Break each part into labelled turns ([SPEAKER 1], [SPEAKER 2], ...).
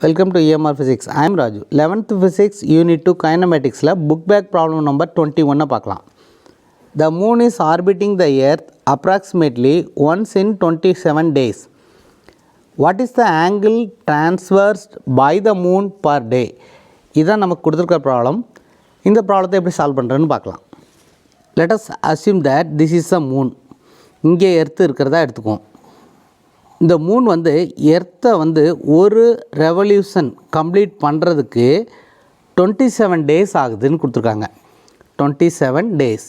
[SPEAKER 1] Welcome to EMR Physics. I am Raju. 11th Physics Unit 2 Kinematics book back problem number 21 பார்க்கலாம். The moon is orbiting the earth approximately once in 27 days. What is the angle transversed by the moon per day? இதான் நமக்கு கொடுத்திருக்கிற problem. இந்த ப்ராப்ளத்தை எப்படி solve பண்ணுறதுன்னு பார்க்கலாம். Let us assume that this is the moon. இங்கே எர்த் இருக்கிறதா எடுத்துக்குவோம். இந்த மூன் வந்து எர்த்தை வந்து ஒரு ரெவல்யூஷன் கம்ப்ளீட் பண்ணுறதுக்கு 27 டேஸ் ஆகுதுன்னு கொடுத்துருக்காங்க. 27 டேஸ்.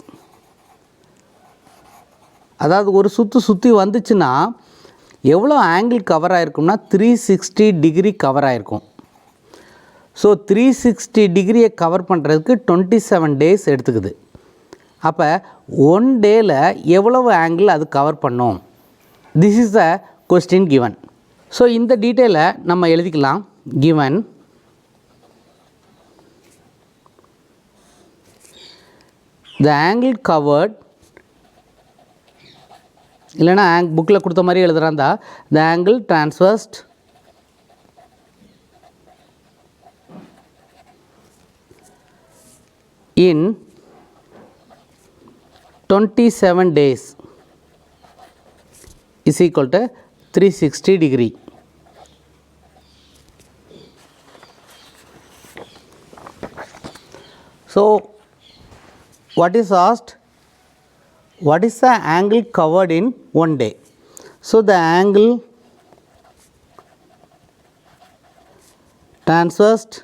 [SPEAKER 1] அதாவது ஒரு சுற்றி வந்துச்சுன்னா எவ்வளோ ஆங்கிள் கவர் ஆகிருக்கும்னா 360 டிகிரி கவர் ஆகிருக்கும். ஸோ 360 டிகிரியை கவர் பண்ணுறதுக்கு 27 டேஸ் எடுத்துக்குது. அப்போ 1 டேயில் எவ்வளவு ஆங்கிள் அது கவர் பண்ணும்? This is the question given. So இந்த டீட்டெயிலை நம்ம எழுதிக்கலாம். given the angle covered இல்லைனா புக்கில் கொடுத்த மாதிரி எழுதுறாந்தா the angle transversed in 27 days is equal to 360 degree. So what is asked? What is the angle covered in 1 day? So the angle transversed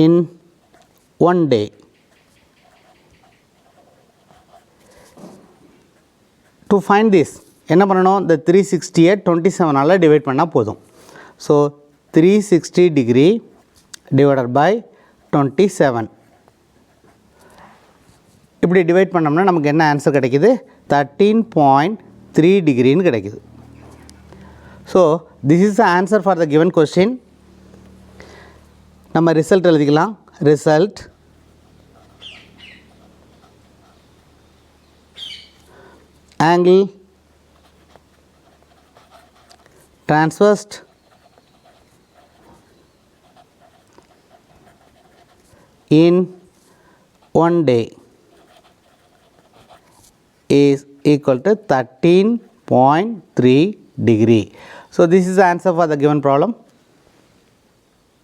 [SPEAKER 1] in 1 day to find this என்ன பண்ணணும்? இந்த 360-ஐ 27ஆல் divide பண்ணால் போதும். So 360 degree divided by 27 இப்படி divide பண்ணோம்னா நமக்கு என்ன answer கிடைக்குது? 13.3 டிகிரின்னு கிடைக்குது. So this is the answer for the given question. நம்ம ரிசல்ட் எழுதிக்கலாம். Result angle transversed in 1 day is equal to 13.3 degree. So this is the answer for the given problem.